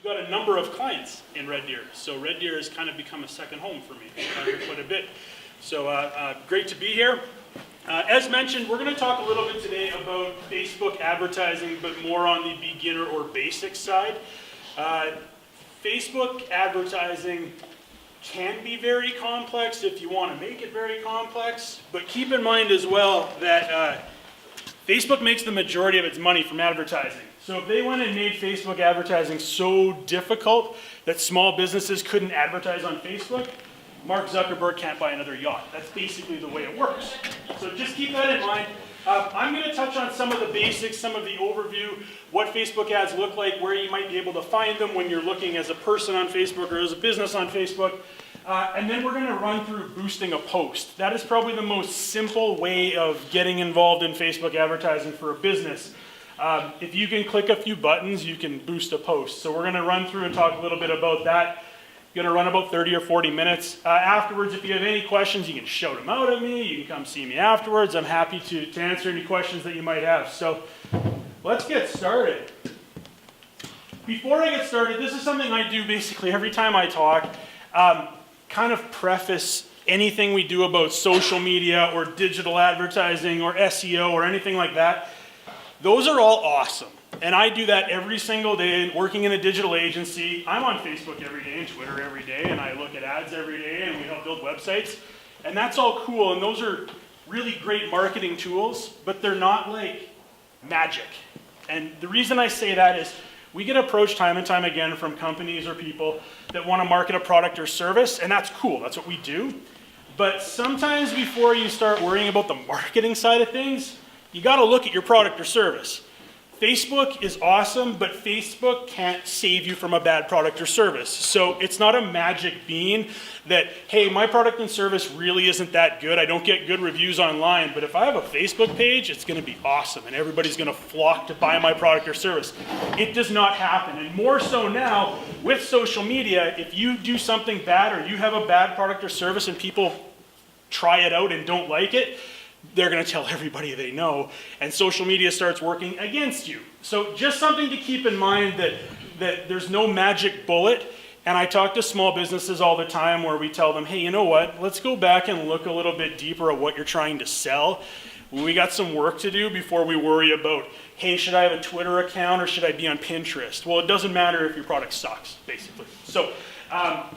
got a number of clients in Red Deer. So Red Deer has kind of become a second home for me. I'm here quite a bit. So great to be here. As mentioned, we're going to talk a little bit today about Facebook advertising, but more on the beginner or basic side. Facebook advertising can be very complex if you want to make it very complex, but keep in mind as well that Facebook makes the majority of its money from advertising. So if they went and made Facebook advertising so difficult that small businesses couldn't advertise on Facebook, Mark Zuckerberg can't buy another yacht. That's basically the way it works. So just keep that in mind. I'm going to touch on some of the basics, some of the overview, what Facebook ads look like, where you might be able to find them when you're looking as a person on Facebook or as a business on Facebook. And then we're going to run through boosting a post. That is probably the most simple way of getting involved in Facebook advertising for a business. If you can click a few buttons, you can boost a post. So we're going to run through and talk a little bit about that. Going to run about 30 or 40 minutes. Afterwards, if you have any questions, you can shout them out at me. You can come see me afterwards. I'm happy to answer any questions that you might have. So let's get started. Before I get started, this is something I do basically every time I talk. Kind of preface anything we do about social media or digital advertising or SEO or anything like that. Those are all awesome. And I do that every single day working in a digital agency. I'm on Facebook every day and Twitter every day, and I look at ads every day, and we help build websites. And that's all cool, and those are really great marketing tools, but they're not like magic. And the reason I say that is we get approached time and time again from companies or people that want to market a product or service, and that's cool, that's what we do. But sometimes before you start worrying about the marketing side of things, you got to look at your product or service. Facebook is awesome, but Facebook can't save you from a bad product or service. So it's not a magic bean that, hey, my product and service really isn't that good. I don't get good reviews online, but if I have a Facebook page, it's going to be awesome, and everybody's going to flock to buy my product or service. It does not happen, and more so now with social media, if you do something bad or you have a bad product or service and people try it out and don't like it, they're going to tell everybody they know, and social media starts working against you. So just something to keep in mind that there's no magic bullet, and I talk to small businesses all the time where we tell them, hey, you know what, let's go back and look a little bit deeper at what you're trying to sell. We got some work to do before we worry about, hey, should I have a Twitter account or should I be on Pinterest? Well, it doesn't matter if your product sucks, basically. So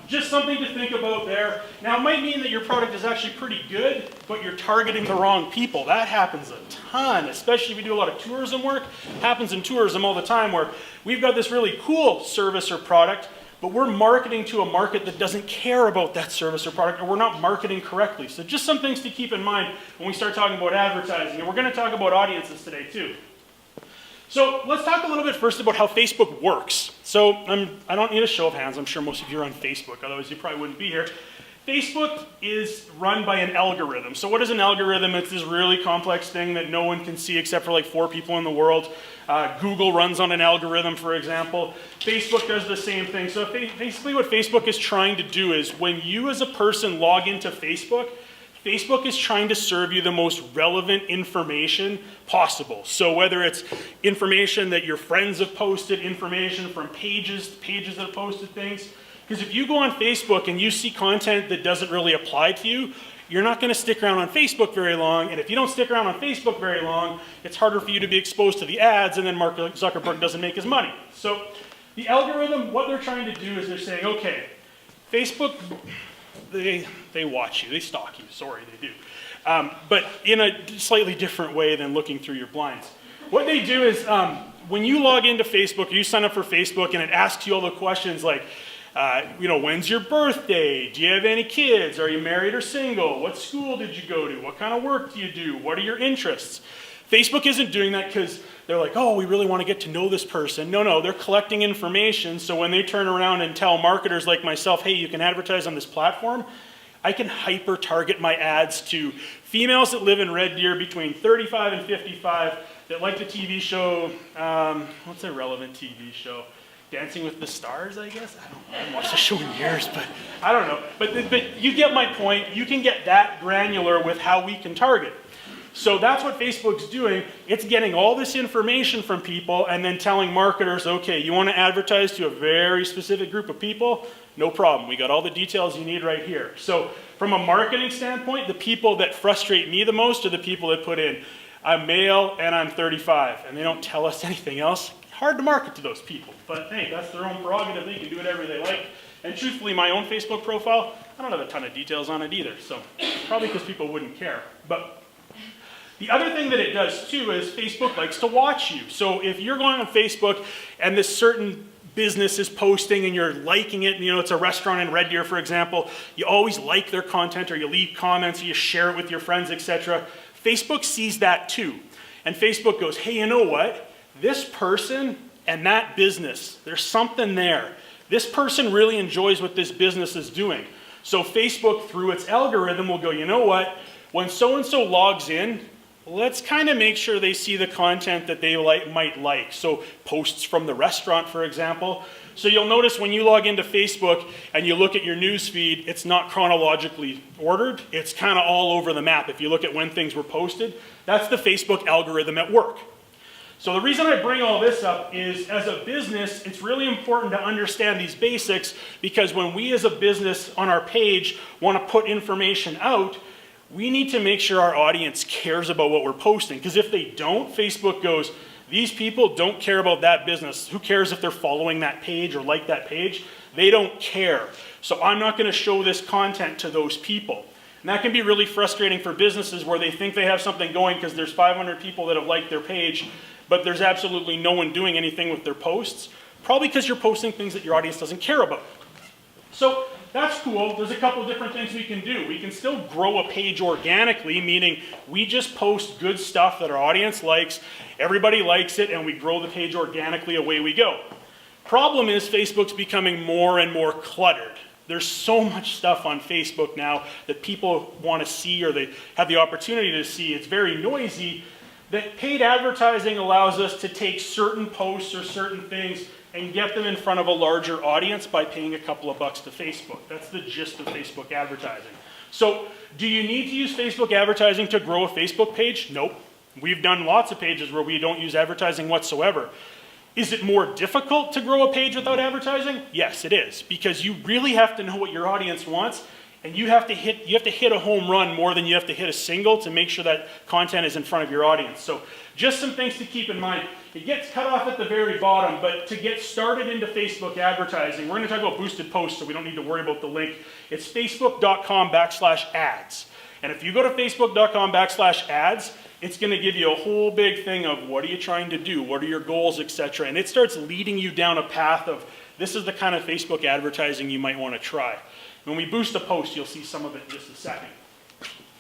just something to think about there. Now, it might mean that your product is actually pretty good, but you're targeting the wrong people. That happens a ton, especially if you do a lot of tourism work. It happens in tourism all the time where we've got this really cool service or product, but we're marketing to a market that doesn't care about that service or product, or we're not marketing correctly. So just some things to keep in mind when we start talking about advertising. And we're going to talk about audiences today, too. So let's talk a little bit first about how Facebook works. So I don't need a show of hands. I'm sure most of you are on Facebook, otherwise you probably wouldn't be here. Facebook is run by an algorithm. So what is an algorithm? It's this really complex thing that no one can see except for like 4 people in the world. Google runs on an algorithm, for example. Facebook does the same thing. So basically what Facebook is trying to do is when you as a person log into Facebook, Facebook is trying to serve you the most relevant information possible. So whether it's information that your friends have posted, information from pages that have posted things. Because if you go on Facebook and you see content that doesn't really apply to you, you're not going to stick around on Facebook very long. And if you don't stick around on Facebook very long, it's harder for you to be exposed to the ads, and then Mark Zuckerberg doesn't make his money. So the algorithm, what they're trying to do is they're saying, okay, Facebook, they watch you, they stalk you, sorry, they do. But in a slightly different way than looking through your blinds. What they do is when you log into Facebook, you sign up for Facebook, and it asks you all the questions like, when's your birthday? Do you have any kids? Are you married or single? What school did you go to? What kind of work do you do? What are your interests? Facebook isn't doing that because they're like, oh, we really want to get to know this person. No, they're collecting information. So when they turn around and tell marketers like myself, hey, you can advertise on this platform, I can hyper-target my ads to females that live in Red Deer between 35 and 55 that like the TV show, what's a relevant TV show? Dancing with the Stars, I guess? I haven't watched the show in years, but I don't know. But you get my point. You can get that granular with how we can target. So that's what Facebook's doing. It's getting all this information from people and then telling marketers, okay, you want to advertise to a very specific group of people? No problem. We got all the details you need right here. So from a marketing standpoint, the people that frustrate me the most are the people that put in, I'm male and I'm 35, and they don't tell us anything else. Hard to market to those people, but hey, that's their own prerogative. They can do whatever they like. And truthfully, my own Facebook profile, I don't have a ton of details on it either, so probably because people wouldn't care. But the other thing that it does too is Facebook likes to watch you. So if you're going on Facebook and this certain business is posting and you're liking it, and you know it's a restaurant in Red Deer, for example, you always like their content or you leave comments or you share it with your friends, etc. Facebook sees that too. And Facebook goes, hey, you know what? This person and that business, there's something there. This person really enjoys what this business is doing. So Facebook, through its algorithm, will go, you know what? When so-and-so logs in, let's kind of make sure they see the content that they might like. So posts from the restaurant, for example. So you'll notice when you log into Facebook and you look at your news feed, it's not chronologically ordered. It's kind of all over the map. If you look at when things were posted, that's the Facebook algorithm at work. So the reason I bring all this up is, as a business, it's really important to understand these basics, because when we as a business on our page want to put information out, we need to make sure our audience cares about what we're posting. Because if they don't, Facebook goes, these people don't care about that business. Who cares if they're following that page or like that page? They don't care. So I'm not going to show this content to those people. And that can be really frustrating for businesses where they think they have something going because there's 500 people that have liked their page, but there's absolutely no one doing anything with their posts, probably because you're posting things that your audience doesn't care about. So that's cool. There's a couple different things we can do. We can still grow a page organically, meaning we just post good stuff that our audience likes, everybody likes it, and we grow the page organically, away we go. Problem is, Facebook's becoming more and more cluttered. There's so much stuff on Facebook now that people want to see, or they have the opportunity to see. It's very noisy, that paid advertising allows us to take certain posts or certain things and get them in front of a larger audience by paying a couple of bucks to Facebook. That's the gist of Facebook advertising. So, do you need to use Facebook advertising to grow a Facebook page? Nope. We've done lots of pages where we don't use advertising whatsoever. Is it more difficult to grow a page without advertising? Yes, it is, because you really have to know what your audience wants, and you have to hit a home run more than you have to hit a single to make sure that content is in front of your audience. So just some things to keep in mind. It gets cut off at the very bottom, but to get started into Facebook advertising, we're going to talk about boosted posts, so we don't need to worry about the link. It's facebook.com/ads. And if you go to facebook.com/ads, it's going to give you a whole big thing of what are you trying to do, what are your goals, etc. And it starts leading you down a path of this is the kind of Facebook advertising you might want to try. When we boost a post, you'll see some of it in just a second.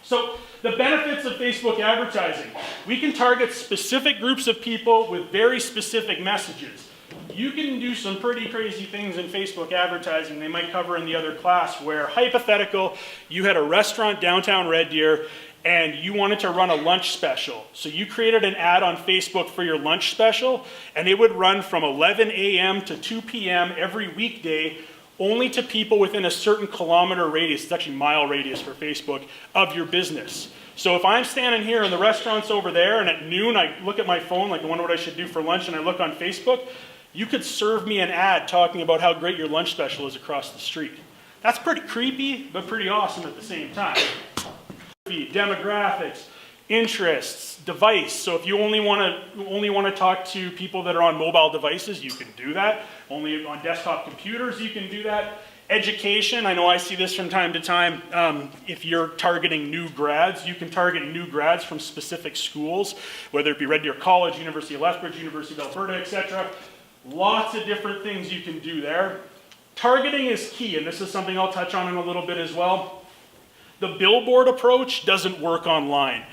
So the benefits of Facebook advertising. We can target specific groups of people with very specific messages. You can do some pretty crazy things in Facebook advertising they might cover in the other class, where, hypothetical, you had a restaurant downtown Red Deer and you wanted to run a lunch special. So you created an ad on Facebook for your lunch special, and it would run from 11 a.m. to 2 p.m. every weekday, only to people within a certain kilometer radius, it's actually mile radius for Facebook, of your business. So if I'm standing here and the restaurant's over there, and at noon I look at my phone, like I wonder what I should do for lunch, and I look on Facebook, you could serve me an ad talking about how great your lunch special is across the street. That's pretty creepy, but pretty awesome at the same time. Demographics, interests, device. So if you only want to talk to people that are on mobile devices, you can do that. Only on desktop computers, you can do that. Education, I know I see this from time to time. If you're targeting new grads, you can target new grads from specific schools, whether it be Red Deer College, University of Lethbridge, University of Alberta, etc. Lots of different things you can do there. Targeting is key, and this is something I'll touch on in a little bit as well. The billboard approach doesn't work online.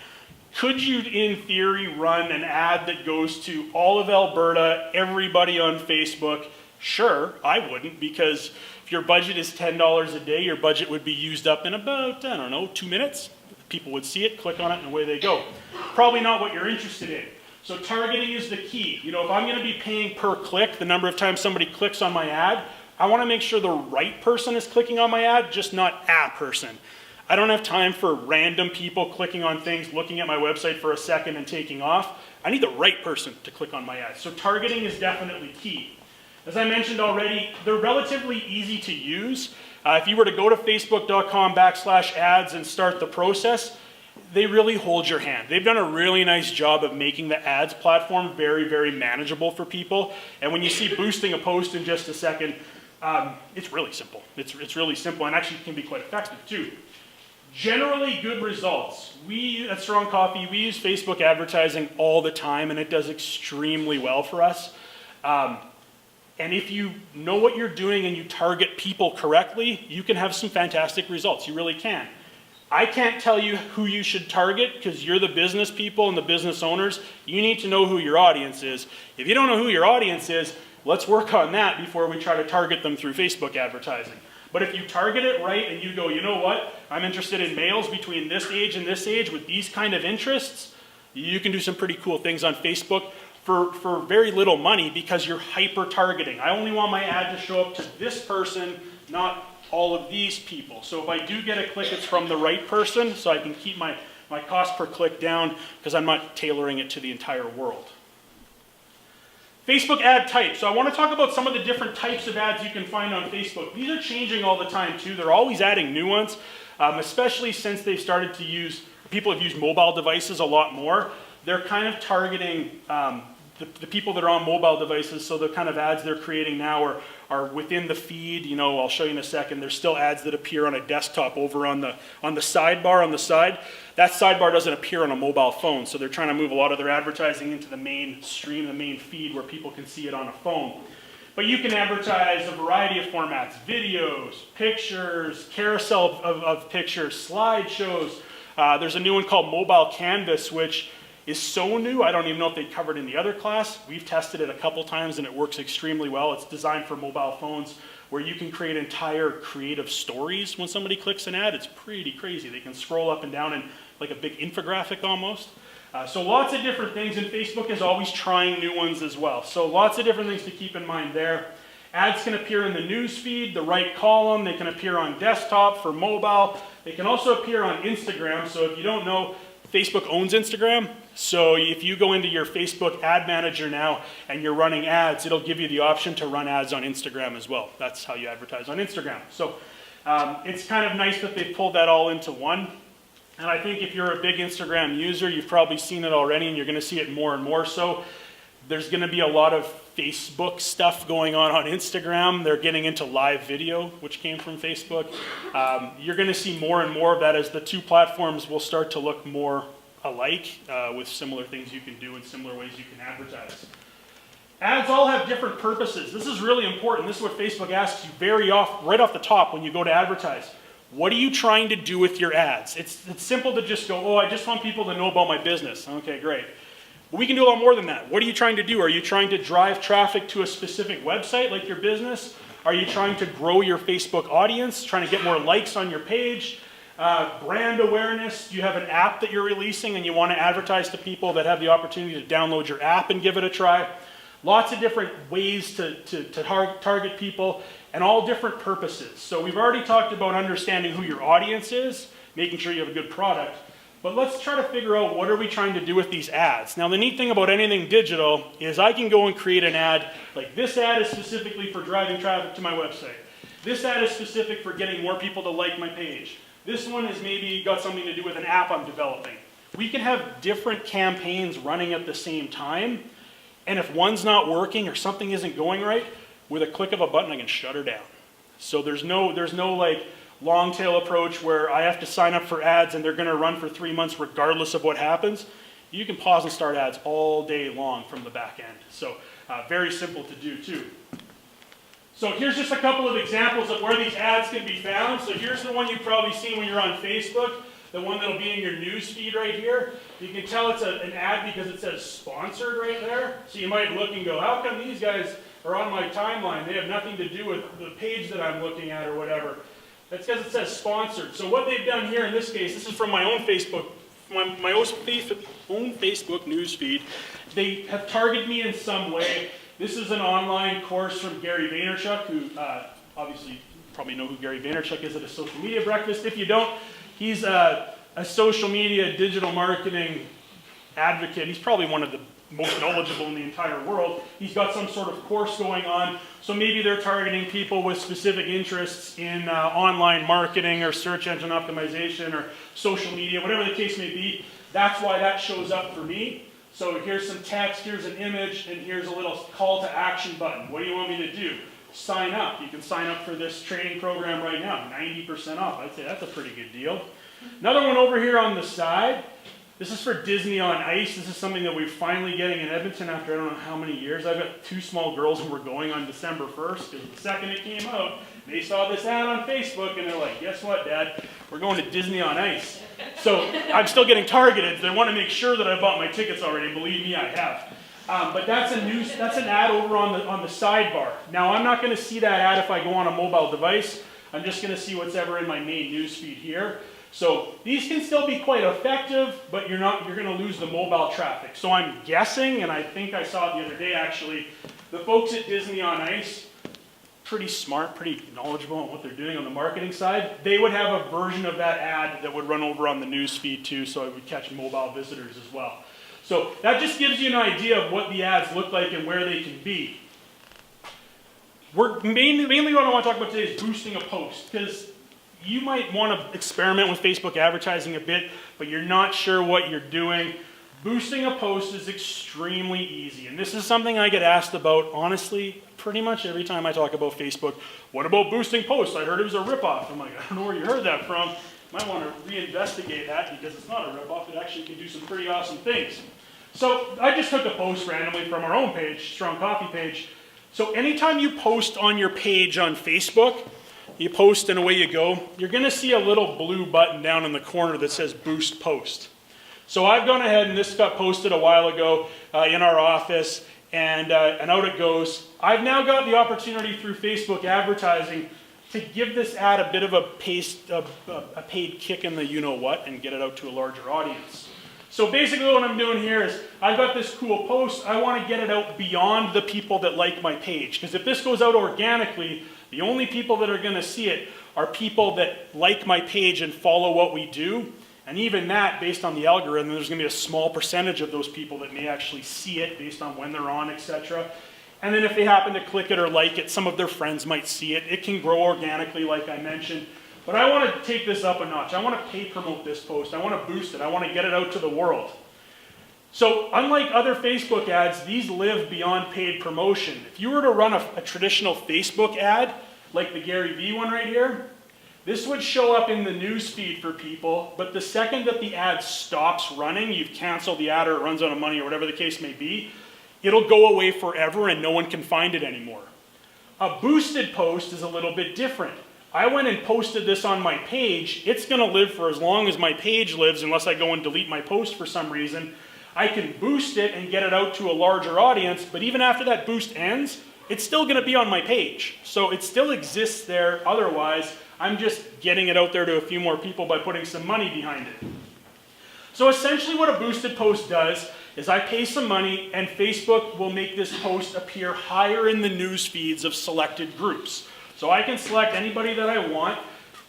Could you, in theory, run an ad that goes to all of Alberta, everybody on Facebook? Sure, I wouldn't, because if your budget is $10 a day, your budget would be used up in about, 2 minutes. People would see it, click on it, and away they go. Probably not what you're interested in. So targeting is the key. You know, if I'm going to be paying per click, the number of times somebody clicks on my ad, I want to make sure the right person is clicking on my ad, just not a person. I don't have time for random people clicking on things, looking at my website for a second and taking off. I need the right person to click on my ads. So targeting is definitely key. As I mentioned already, they're relatively easy to use. If you were to go to facebook.com/ads and start the process, they really hold your hand. They've done a really nice job of making the ads platform very, very manageable for people. And when you see boosting a post in just a second, it's really simple. It's really simple and actually can be quite effective too. Generally good results. We at Strong Coffee, we use Facebook advertising all the time and it does extremely well for us. And if you know what you're doing and you target people correctly, you can have some fantastic results. You really can. I can't tell you who you should target because you're the business people and the business owners. You need to know who your audience is. If you don't know who your audience is, let's work on that before we try to target them through Facebook advertising. But if you target it right and you go, you know what, I'm interested in males between this age and this age with these kind of interests, you can do some pretty cool things on Facebook for very little money because you're hyper-targeting. I only want my ad to show up to this person, not all of these people. So if I do get a click, it's from the right person, so I can keep my cost per click down because I'm not tailoring it to the entire world. Facebook ad types. So I want to talk about some of the different types of ads you can find on Facebook. These are changing all the time too. They're always adding new ones, especially since they've started to use, people have used mobile devices a lot more. They're kind of targeting the people that are on mobile devices, so the kind of ads they're creating now are within the feed. You know, I'll show you in a second. There's still ads that appear on a desktop over on the sidebar on the side. That sidebar doesn't appear on a mobile phone, so they're trying to move a lot of their advertising into the main stream, the main feed, where people can see it on a phone. But you can advertise a variety of formats: videos, pictures, carousel of pictures, slideshows. There's a new one called Mobile Canvas, which is so new, I don't even know if they covered in the other class. We've tested it a couple times and it works extremely well. It's designed for mobile phones where you can create entire creative stories when somebody clicks an ad. It's pretty crazy. They can scroll up and down in like a big infographic almost. So lots of different things, and Facebook is always trying new ones as well. So lots of different things to keep in mind there. Ads can appear in the news feed, the right column. They can appear on desktop for mobile. They can also appear on Instagram. So if you don't know, Facebook owns Instagram. So if you go into your Facebook ad manager now and you're running ads, it'll give you the option to run ads on Instagram as well. That's how you advertise on Instagram. So it's kind of nice that they pulled that all into one. And I think if you're a big Instagram user, you've probably seen it already and you're going to see it more and more so. There's going to be a lot of Facebook stuff going on Instagram. They're getting into live video, which came from Facebook. You're going to see more and more of that as the two platforms will start to look more alike with similar things you can do and similar ways you can advertise. Ads all have different purposes. This is really important. This is what Facebook asks you right off the top when you go to advertise. What are you trying to do with your ads? It's simple to just go, oh, I just want people to know about my business. Okay, great. But we can do a lot more than that. What are you trying to do? Are you trying to drive traffic to a specific website like your business? Are you trying to grow your Facebook audience, trying to get more likes on your page? Brand awareness. You have an app that you're releasing and you want to advertise to people that have the opportunity to download your app and give it a try. Lots of different ways to target people and all different purposes. So we've already talked about understanding who your audience is, making sure you have a good product. But let's try to figure out what are we trying to do with these ads. Now the neat thing about anything digital is I can go and create an ad, like this ad is specifically for driving traffic to my website. This ad is specific for getting more people to like my page. This one is maybe got something to do with an app I'm developing. We can have different campaigns running at the same time, and if one's not working or something isn't going right, with a click of a button I can shut her down. So there's no like long tail approach where I have to sign up for ads and they're going to run for 3 months regardless of what happens. You can pause and start ads all day long from the back end. So very simple to do too. So here's just a couple of examples of where these ads can be found. So here's the one you've probably seen when you're on Facebook, the one that'll be in your news feed right here. You can tell it's an ad because it says sponsored right there. So you might look and go, how come these guys are on my timeline? They have nothing to do with the page that I'm looking at or whatever. That's because it says sponsored. So what they've done here in this case, this is from my own Facebook, my own Facebook news feed. They have targeted me in some way. This is an online course from Gary Vaynerchuk, who obviously you probably know who Gary Vaynerchuk is at a social media breakfast. If you don't, He's a social media, digital marketing advocate. He's probably one of the most knowledgeable in the entire world. He's got some sort of course going on. So maybe they're targeting people with specific interests in online marketing or search engine optimization or social media, whatever the case may be. That's why that shows up for me. So here's some text, here's an image, and here's a little call to action button. What do you want me to do? Sign up. You can sign up for this training program right now, 90% off. I'd say that's a pretty good deal. Another one over here on the side. This is for Disney on Ice. This is something that we're finally getting in Edmonton after I don't know how many years. I've got 2 small girls and we're going on December 1st. Because the second it came out, they saw this ad on Facebook and they're like, guess what, Dad? We're going to Disney on Ice. So I'm still getting targeted. They want to make sure that I bought my tickets already. Believe me, I have. But that's an ad over on the sidebar. Now I'm not going to see that ad if I go on a mobile device. I'm just going to see what's ever in my main newsfeed here. So these can still be quite effective, but you're going to lose the mobile traffic. So I'm guessing, and I think I saw it the other day actually, the folks at Disney on Ice, pretty smart, pretty knowledgeable on what they're doing on the marketing side. They would have a version of that ad that would run over on the newsfeed too, so it would catch mobile visitors as well. So that just gives you an idea of what the ads look like and where they can be. Mainly what I want to talk about today is boosting a post, because you might want to experiment with Facebook advertising a bit, but you're not sure what you're doing. Boosting a post is extremely easy, and this is something I get asked about, honestly, pretty much every time I talk about Facebook. What about boosting posts? I heard it was a ripoff. I'm like, I don't know where you heard that from. Might want to reinvestigate that because it's not a ripoff. It actually can do some pretty awesome things. So I just took a post randomly from our own page, Strong Coffee page. So anytime you post on your page on Facebook, you post and away you go, you're going to see a little blue button down in the corner that says Boost Post. So I've gone ahead, and this got posted a while ago in our office, and out it goes. I've now got the opportunity through Facebook advertising to give this ad a bit of a paid kick in the you-know-what and get it out to a larger audience. So basically what I'm doing here is I've got this cool post. I want to get it out beyond the people that like my page. Because if this goes out organically, the only people that are going to see it are people that like my page and follow what we do. And even that, based on the algorithm, there's going to be a small percentage of those people that may actually see it based on when they're on, etc. And then if they happen to click it or like it, some of their friends might see it. It can grow organically, like I mentioned. But I want to take this up a notch. I want to pay promote this post. I want to boost it. I want to get it out to the world. So unlike other Facebook ads, these live beyond paid promotion. If you were to run a traditional Facebook ad, like the Gary Vee one right here, this would show up in the news feed for people, but the second that the ad stops running, you've canceled the ad or it runs out of money or whatever the case may be, it'll go away forever and no one can find it anymore. A boosted post is a little bit different. I went and posted this on my page. It's going to live for as long as my page lives unless I go and delete my post for some reason. I can boost it and get it out to a larger audience, but even after that boost ends, it's still going to be on my page. So it still exists there otherwise. I'm just getting it out there to a few more people by putting some money behind it. So essentially what a boosted post does is I pay some money and Facebook will make this post appear higher in the news feeds of selected groups. So I can select anybody that I want.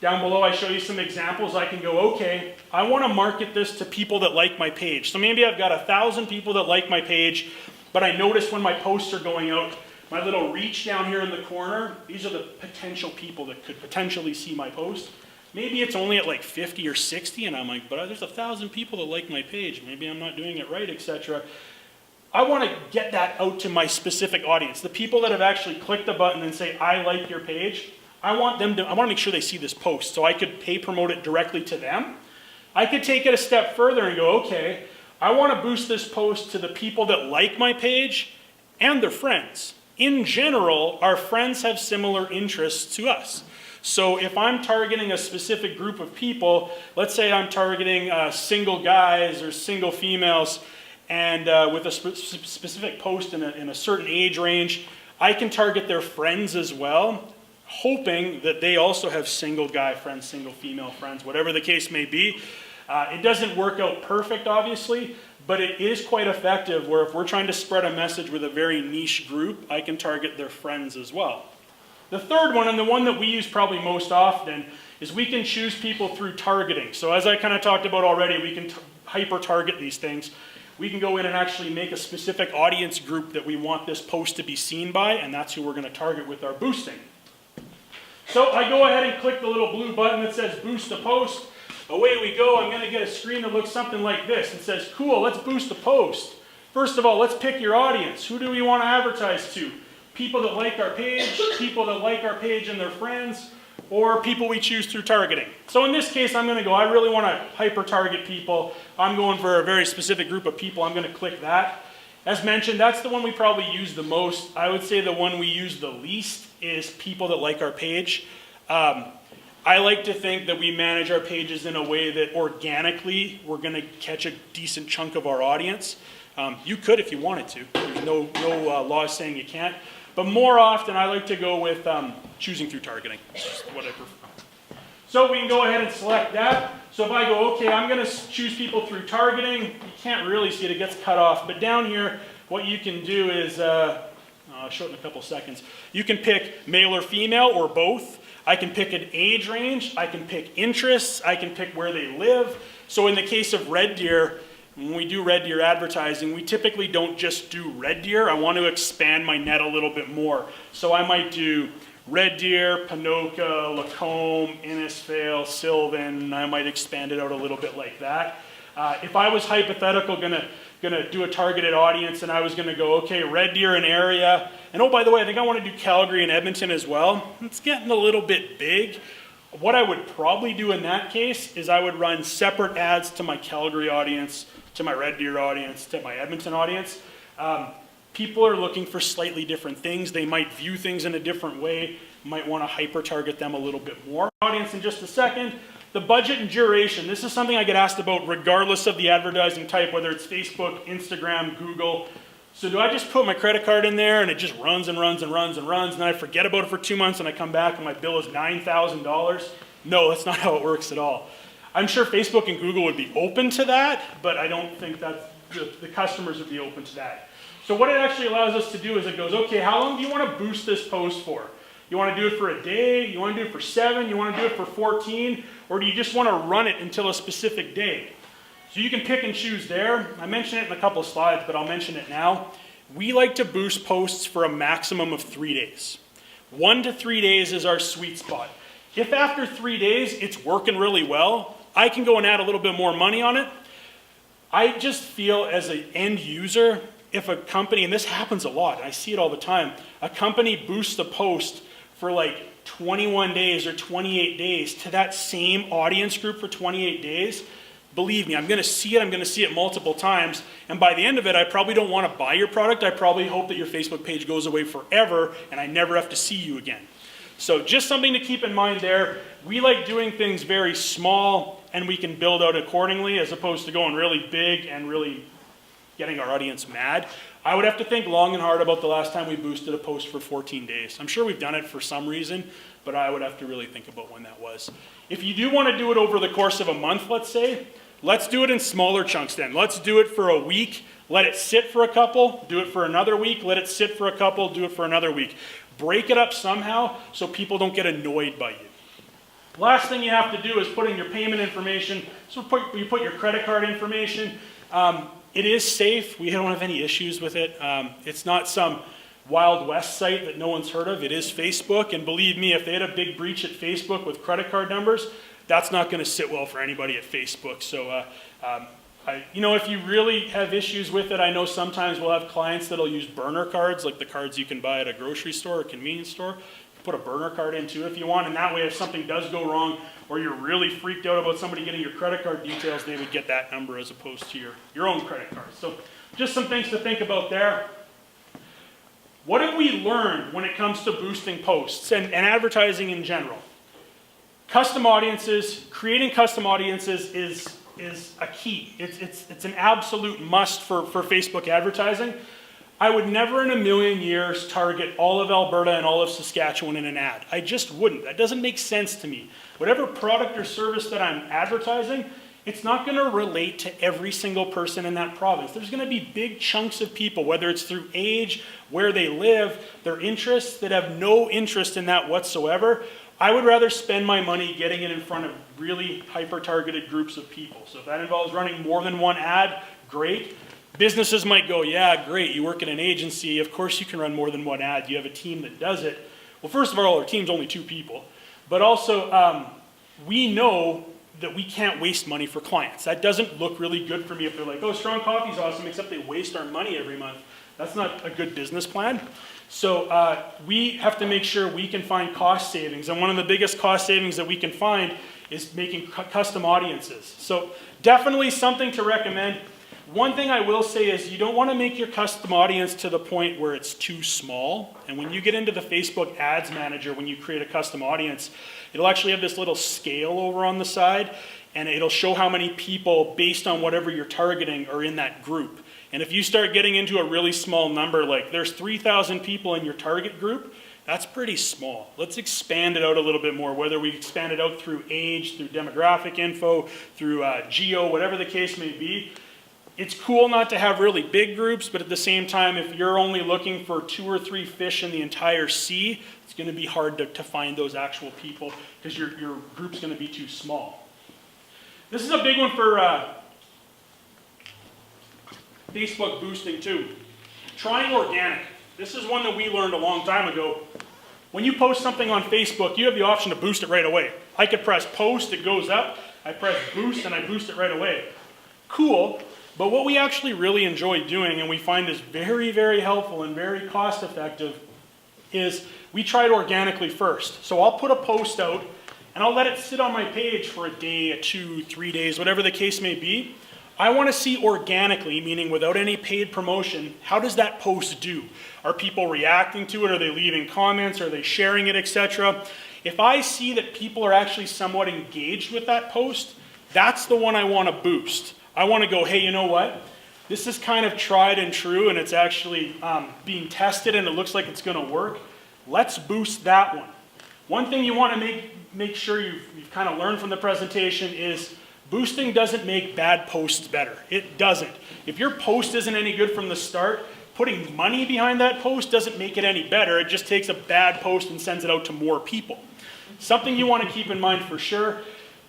Down below I show you some examples. I can go, okay, I want to market this to people that like my page. So maybe I've got 1,000 people that like my page, but I notice when my posts are going out, my little reach down here in the corner, these are the potential people that could potentially see my post. Maybe it's only at like 50 or 60, and I'm like, but there's 1,000 people that like my page. Maybe I'm not doing it right, etc. I want to get that out to my specific audience. The people that have actually clicked the button and say, I like your page, I want to make sure they see this post. So I could pay promote it directly to them. I could take it a step further and go, okay, I want to boost this post to the people that like my page and their friends. In general, our friends have similar interests to us. So if I'm targeting a specific group of people, let's say I'm targeting single guys or single females, and with a specific post in a certain age range, I can target their friends as well, hoping that they also have single guy friends, single female friends, whatever the case may be. It doesn't work out perfect, obviously, but it is quite effective where if we're trying to spread a message with a very niche group, I can target their friends as well. The third one, and the one that we use probably most often, is we can choose people through targeting. So as I kind of talked about already, we can hyper-target these things. We can go in and actually make a specific audience group that we want this post to be seen by, and that's who we're going to target with our boosting. So I go ahead and click the little blue button that says boost a post. Away we go. I'm going to get a screen that looks something like this. It says, cool, let's boost a post. First of all, let's pick your audience. Who do we want to advertise to? People that like our page, people that like our page and their friends, or people we choose through targeting. So in this case, I'm going to go, I really want to hyper-target people. I'm going for a very specific group of people. I'm going to click that. As mentioned, that's the one we probably use the most. I would say the one we use the least is people that like our page. I like to think that we manage our pages in a way that organically we're going to catch a decent chunk of our audience. You could if you wanted to. There's no law saying you can't. But more often, I like to go with choosing through targeting. That's just what I prefer. So we can go ahead and select that. So if I go, okay, I'm going to choose people through targeting. You can't really see it. It gets cut off. But down here, what you can do is, I'll show it in a couple seconds. You can pick male or female or both. I can pick an age range. I can pick interests. I can pick where they live. So in the case of Red Deer, when we do Red Deer advertising, we typically don't just do Red Deer. I want to expand my net a little bit more. So I might do Red Deer, Panoka, Lacombe, Innisfail, Sylvan. I might expand it out a little bit like that. If I was hypothetical gonna do a targeted audience and I was gonna go, okay, Red Deer an area, and oh, by the way, I think I want to do Calgary and Edmonton as well. It's getting a little bit big. What I would probably do in that case is I would run separate ads to my Calgary audience, to my Red Deer audience, to my Edmonton audience. People are looking for slightly different things. They might view things in a different way. Might want to hyper-target them a little bit more. Audience in just a second. The budget and duration. This is something I get asked about regardless of the advertising type, whether it's Facebook, Instagram, Google. So do I just put my credit card in there and it just runs and runs and runs and runs, and then I forget about it for 2 months and I come back and my bill is $9,000? No, that's not how it works at all. I'm sure Facebook and Google would be open to that, but I don't think that the customers would be open to that. So what it actually allows us to do is it goes, okay, how long do you want to boost this post for? You want to do it for a day? You want to do it for 7? You want to do it for 14? Or do you just want to run it until a specific day? So you can pick and choose there. I mentioned it in a couple of slides, but I'll mention it now. We like to boost posts for a maximum of 3 days. 1 to 3 days is our sweet spot. If after 3 days it's working really well, I can go and add a little bit more money on it. I just feel as an end user, if a company, and this happens a lot, and I see it all the time, a company boosts a post for like 21 days or 28 days to that same audience group for 28 days, believe me, I'm going to see it multiple times, and by the end of it, I probably don't want to buy your product. I probably hope that your Facebook page goes away forever and I never have to see you again. So just something to keep in mind there. We like doing things very small and we can build out accordingly as opposed to going really big and really getting our audience mad. I would have to think long and hard about the last time we boosted a post for 14 days. I'm sure we've done it for some reason, but I would have to really think about when that was. If you do want to do it over the course of a month, let's say, let's do it in smaller chunks then. Let's do it for a week, let it sit for a couple, do it for another week, let it sit for a couple, do it for another week. Break it up somehow so people don't get annoyed by you. Last thing you have to do is put in your payment information. So you put your credit card information. It is safe. We don't have any issues with it. It's not some Wild West site that no one's heard of. It is Facebook, and believe me, if they had a big breach at Facebook with credit card numbers, that's not going to sit well for anybody at Facebook. So, if you really have issues with it, I know sometimes we'll have clients that'll use burner cards, like the cards you can buy at a grocery store or convenience store. Put a burner card in too if you want, and that way if something does go wrong or you're really freaked out about somebody getting your credit card details, they would get that number as opposed to your own credit card. So just some things to think about there. What have we learned when it comes to boosting posts and advertising in general? Custom audiences, creating custom audiences is a key. It's an absolute must for Facebook advertising. I would never in a million years target all of Alberta and all of Saskatchewan in an ad. I just wouldn't. That doesn't make sense to me. Whatever product or service that I'm advertising, it's not going to relate to every single person in that province. There's going to be big chunks of people, whether it's through age, where they live, their interests, that have no interest in that whatsoever. I would rather spend my money getting it in front of really hyper-targeted groups of people. So if that involves running more than one ad, great. Businesses might go, yeah, great, you work at an agency, of course you can run more than one ad, you have a team that does it. Well, first of all, our team's only 2 people, but also we know that we can't waste money for clients. That doesn't look really good for me if they're like, oh, Strong Coffee's awesome, except they waste our money every month. That's not a good business plan. So we have to make sure we can find cost savings, and one of the biggest cost savings that we can find is making custom audiences. So definitely something to recommend. One thing I will say is you don't want to make your custom audience to the point where it's too small. And when you get into the Facebook Ads Manager, when you create a custom audience, it'll actually have this little scale over on the side, and it'll show how many people, based on whatever you're targeting, are in that group. And if you start getting into a really small number, like there's 3,000 people in your target group, that's pretty small. Let's expand it out a little bit more, whether we expand it out through age, through demographic info, through geo, whatever the case may be. It's cool not to have really big groups, but at the same time, if you're only looking for 2 or 3 fish in the entire sea, it's going to be hard to find those actual people because your group's going to be too small. This is a big one for Facebook boosting too. Trying organic. This is one that we learned a long time ago. When you post something on Facebook, you have the option to boost it right away. I could press post, it goes up. I press boost, and I boost it right away. Cool. But what we actually really enjoy doing, and we find is very, very helpful and very cost effective, is we try it organically first. So I'll put a post out, and I'll let it sit on my page for a day, 2, 3 days, whatever the case may be. I want to see organically, meaning without any paid promotion, how does that post do? Are people reacting to it? Are they leaving comments? Are they sharing it, etc.? If I see that people are actually somewhat engaged with that post, that's the one I want to boost. I want to go, hey, you know what? This is kind of tried and true, and it's actually being tested, and it looks like it's going to work. Let's boost that one. One thing you want to make sure you've kind of learned from the presentation is boosting doesn't make bad posts better. It doesn't. If your post isn't any good from the start, putting money behind that post doesn't make it any better. It just takes a bad post and sends it out to more people. Something you want to keep in mind for sure.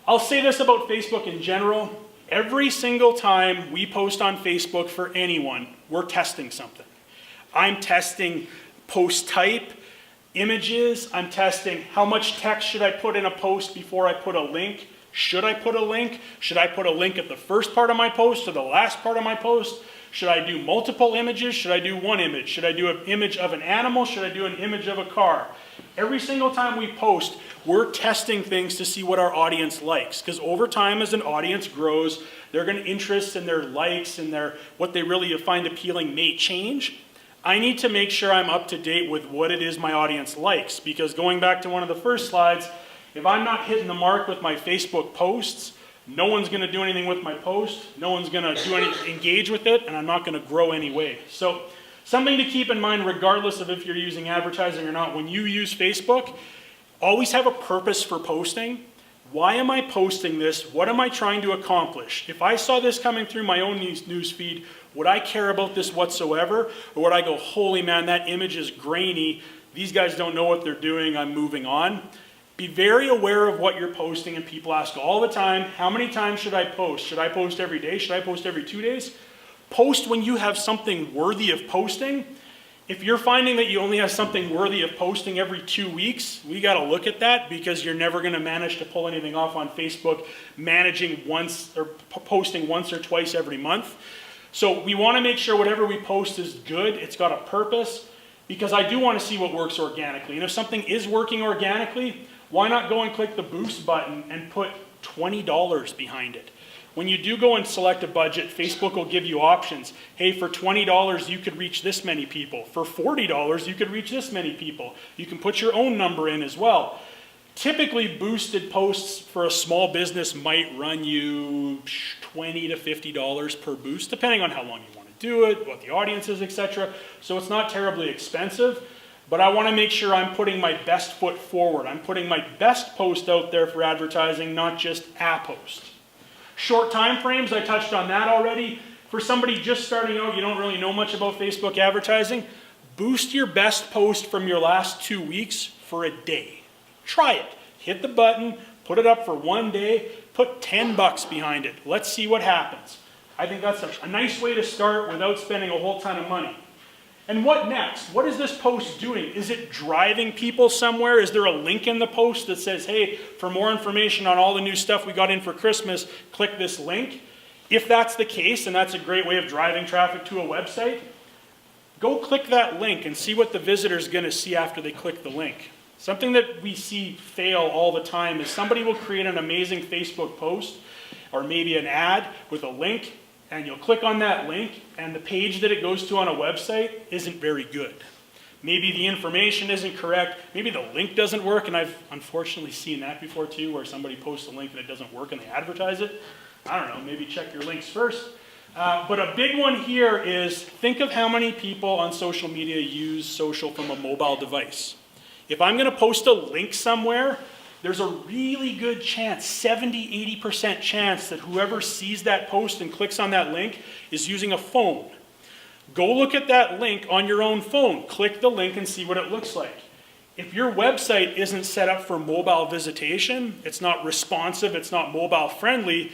I'll say this about Facebook in general. Every single time we post on Facebook for anyone, we're testing something. I'm testing post type, images. I'm testing how much text should I put in a post before I put a link. Should I put a link? Should I put a link at the first part of my post or the last part of my post? Should I do multiple images? Should I do one image? Should I do an image of an animal? Should I do an image of a car? Every single time we post, we're testing things to see what our audience likes. Because over time, as an audience grows, their interests and their likes and what they really find appealing may change. I need to make sure I'm up to date with what it is my audience likes. Because going back to one of the first slides, if I'm not hitting the mark with my Facebook posts, no one's going to do anything with my post, no one's going to engage with it, and I'm not going to grow anyway. So something to keep in mind regardless of if you're using advertising or not, when you use Facebook, always have a purpose for posting. Why am I posting this? What am I trying to accomplish? If I saw this coming through my own news feed, would I care about this whatsoever? Or would I go, holy man, that image is grainy, these guys don't know what they're doing, I'm moving on? Be very aware of what you're posting, and people ask all the time, how many times should I post? Should I post every day? Should I post every 2 days? Post when you have something worthy of posting. If you're finding that you only have something worthy of posting every 2 weeks, we got to look at that, because you're never going to manage to pull anything off on Facebook managing once or posting once or twice every month. So we want to make sure whatever we post is good, it's got a purpose, because I do want to see what works organically. And if something is working organically, why not go and click the boost button and put $20 behind it? When you do go and select a budget, Facebook will give you options. Hey, for $20, you could reach this many people. For $40, you could reach this many people. You can put your own number in as well. Typically, boosted posts for a small business might run you $20 to $50 per boost, depending on how long you want to do it, what the audience is, etc. So it's not terribly expensive. But I want to make sure I'm putting my best foot forward. I'm putting my best post out there for advertising, not just a post. Short time frames, I touched on that already. For somebody just starting out, you don't really know much about Facebook advertising, boost your best post from your last 2 weeks for a day. Try it. Hit the button, put it up for one day, put 10 bucks behind it. Let's see what happens. I think that's a nice way to start without spending a whole ton of money. And what next? What is this post doing? Is it driving people somewhere? Is there a link in the post that says, hey, for more information on all the new stuff we got in for Christmas, click this link? If that's the case, and that's a great way of driving traffic to a website, go click that link and see what the visitor's going to see after they click the link. Something that we see fail all the time is somebody will create an amazing Facebook post or maybe an ad with a link, and you'll click on that link, and the page that it goes to on a website isn't very good. Maybe the information isn't correct, maybe the link doesn't work, and I've unfortunately seen that before too, where somebody posts a link and it doesn't work and they advertise it. I don't know, maybe check your links first. But a big one here is think of how many people on social media use social from a mobile device. If I'm going to post a link somewhere, there's a really good chance, 70–80% chance that whoever sees that post and clicks on that link is using a phone. Go look at that link on your own phone. Click the link and see what it looks like. If your website isn't set up for mobile visitation, it's not responsive, it's not mobile friendly,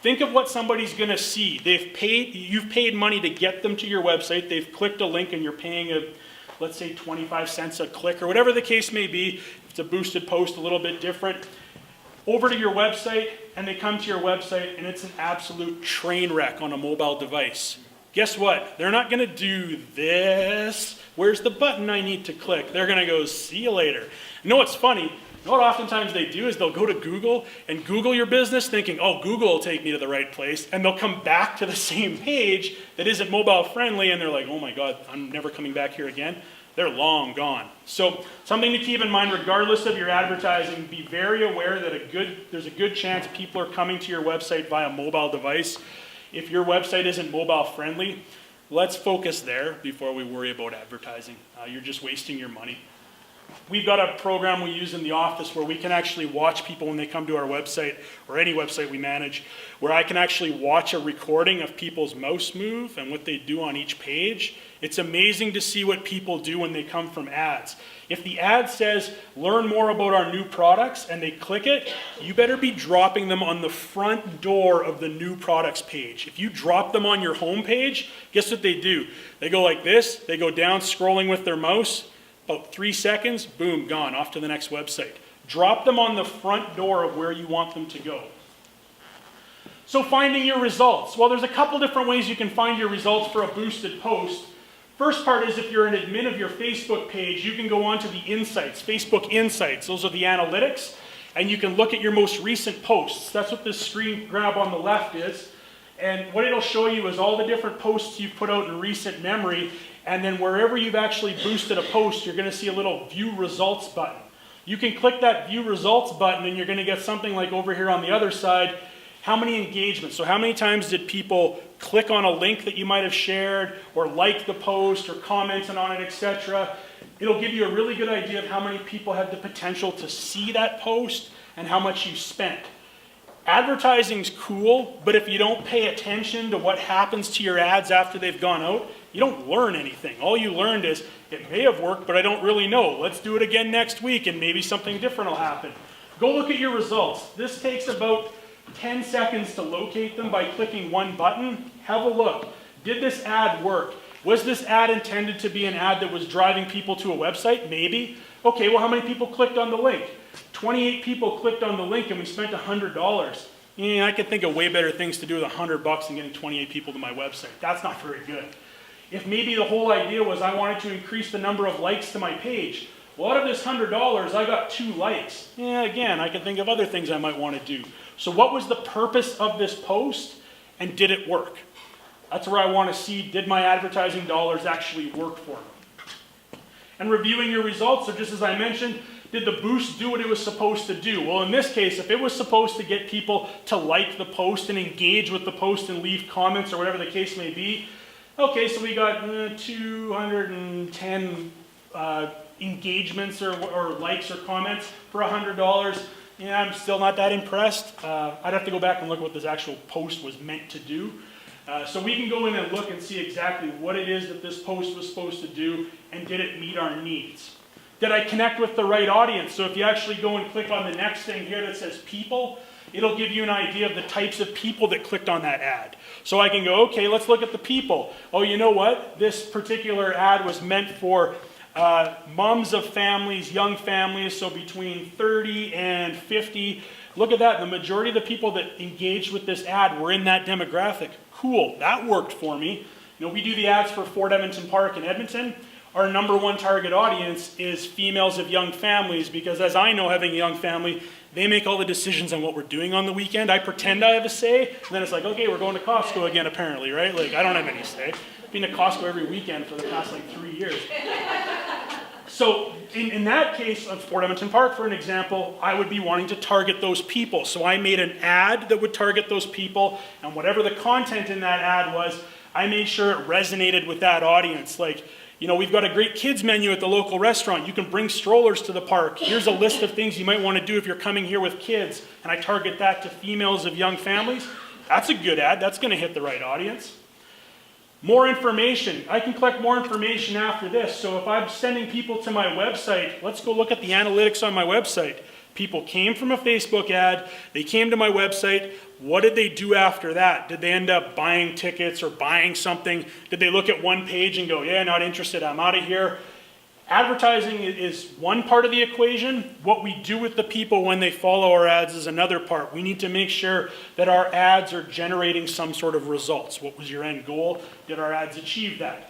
think of what somebody's going to see. You've paid money to get them to your website, they've clicked a link and you're paying let's say 25 cents a click or whatever the case may be. If it's a boosted post, a little bit different. Over to your website, and they come to your website and it's an absolute train wreck on a mobile device. Guess what? They're not going to do this. Where's the button I need to click? They're going to go, see you later. You know what's funny? You know what oftentimes they do is they'll go to Google and Google your business thinking, oh, Google will take me to the right place. And they'll come back to the same page that isn't mobile friendly. And they're like, oh my God, I'm never coming back here again. They're long gone. So something to keep in mind, regardless of your advertising, be very aware that there's a good chance people are coming to your website via mobile device. If your website isn't mobile friendly, let's focus there before we worry about advertising. You're just wasting your money. We've got a program we use in the office where we can actually watch people when they come to our website, or any website we manage, where I can actually watch a recording of people's mouse move and what they do on each page. It's amazing to see what people do when they come from ads. If the ad says, learn more about our new products, and they click it, you better be dropping them on the front door of the new products page. If you drop them on your home page, guess what they do? They go like this, they go down scrolling with their mouse, about 3 seconds, boom, gone, off to the next website. Drop them on the front door of where you want them to go. So finding your results. Well, there's a couple different ways you can find your results for a boosted post. First part is if you're an admin of your Facebook page, you can go onto the Insights, Facebook Insights. Those are the analytics, and you can look at your most recent posts. That's what this screen grab on the left is. And what it'll show you is all the different posts you've put out in recent memory, and then wherever you've actually boosted a post, you're going to see a little View Results button. You can click that View Results button and you're going to get something like over here on the other side, how many engagements. So how many times did people click on a link that you might have shared, or like the post, or commented on it, etc. It'll give you a really good idea of how many people had the potential to see that post and how much you spent. Advertising's cool, but if you don't pay attention to what happens to your ads after they've gone out, you don't learn anything. All you learned is, it may have worked, but I don't really know. Let's do it again next week and maybe something different will happen. Go look at your results. This takes about 10 seconds to locate them by clicking one button. Have a look. Did this ad work? Was this ad intended to be an ad that was driving people to a website? Maybe. Okay, well, how many people clicked on the link? 28 people clicked on the link and we spent $100. Yeah, I could think of way better things to do with $100 than getting 28 people to my website. That's not very good. If maybe the whole idea was I wanted to increase the number of likes to my page, well, out of this $100, I got 2 likes. Yeah, again, I can think of other things I might want to do. So what was the purpose of this post, and did it work? That's where I want to see, did my advertising dollars actually work for me? And reviewing your results, so just as I mentioned, did the boost do what it was supposed to do? Well, in this case, if it was supposed to get people to like the post and engage with the post and leave comments or whatever the case may be, okay, so we got 210 engagements or likes or comments for $100. Yeah, I'm still not that impressed. I'd have to go back and look at what this actual post was meant to do. So we can go in and look and see exactly what it is that this post was supposed to do, and did it meet our needs. Did I connect with the right audience? So if you actually go and click on the next thing here that says people, it'll give you an idea of the types of people that clicked on that ad. So I can go, okay, let's look at the people. Oh, you know what? This particular ad was meant for moms of families, young families, so between 30 and 50. Look at that. The majority of the people that engaged with this ad were in that demographic. Cool. That worked for me. You know, we do the ads for Ford Edmonton Park in Edmonton. Our number one target audience is females of young families because, as I know, having a young family, they make all the decisions on what we're doing on the weekend. I pretend I have a say, and then it's like, okay, we're going to Costco again, apparently, right? Like, I don't have any say. I've been to Costco every weekend for the past, 3 years. So, in that case, of Fort Edmonton Park, for an example, I would be wanting to target those people. So I made an ad that would target those people, and whatever the content in that ad was, I made sure it resonated with that audience. Like, you know, we've got a great kids menu at the local restaurant. You can bring strollers to the park. Here's a list of things you might want to do if you're coming here with kids. And I target that to females of young families. That's a good ad. That's going to hit the right audience. More information. I can collect more information after this. So if I'm sending people to my website, let's go look at the analytics on my website. People came from a Facebook ad. They came to my website. What did they do after that? Did they end up buying tickets or buying something? Did they look at one page and go, yeah, not interested, I'm out of here? Advertising is one part of the equation. What we do with the people when they follow our ads is another part. We need to make sure that our ads are generating some sort of results. What was your end goal? Did our ads achieve that?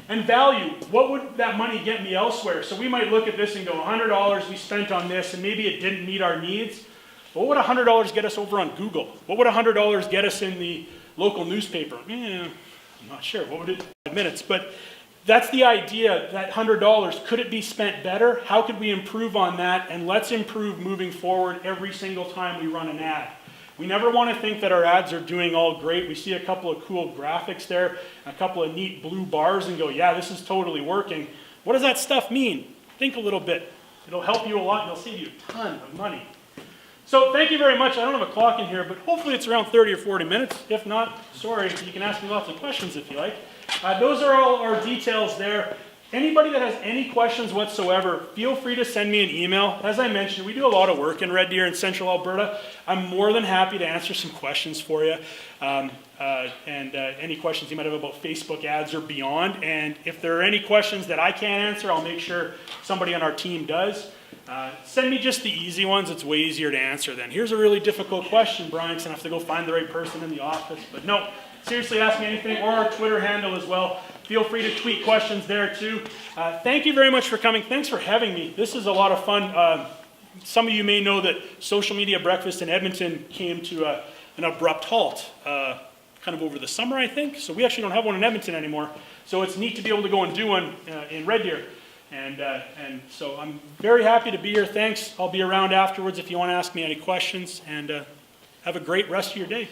And value, what would that money get me elsewhere? So we might look at this and go, $100 we spent on this and maybe it didn't meet our needs. What would $100 get us over on Google? What would $100 get us in the local newspaper? I'm not sure. What would it 5 minutes? But that's the idea, that $100. Could it be spent better? How could we improve on that? And let's improve moving forward every single time we run an ad. We never want to think that our ads are doing all great. We see a couple of cool graphics there, a couple of neat blue bars and go, yeah, this is totally working. What does that stuff mean? Think a little bit. It'll help you a lot and it'll save you a ton of money. So thank you very much. I don't have a clock in here, but hopefully it's around 30 or 40 minutes. If not, sorry, you can ask me lots of questions if you like. Those are all our details there. Anybody that has any questions whatsoever, feel free to send me an email. As I mentioned, we do a lot of work in Red Deer in Central Alberta. I'm more than happy to answer some questions for you. Any questions you might have about Facebook ads or beyond. And if there are any questions that I can't answer, I'll make sure somebody on our team does. Send me just the easy ones. It's way easier to answer than, here's a really difficult question, Brian, so I have to go find the right person in the office. But no, seriously, ask me anything, or our Twitter handle as well. Feel free to tweet questions there too. Thank you very much for coming. Thanks for having me. This is a lot of fun. Some of you may know that Social Media Breakfast in Edmonton came to an abrupt halt kind of over the summer, I think. So we actually don't have one in Edmonton anymore. So it's neat to be able to go and do one in Red Deer. And so I'm very happy to be here. Thanks. I'll be around afterwards if you want to ask me any questions. And have a great rest of your day.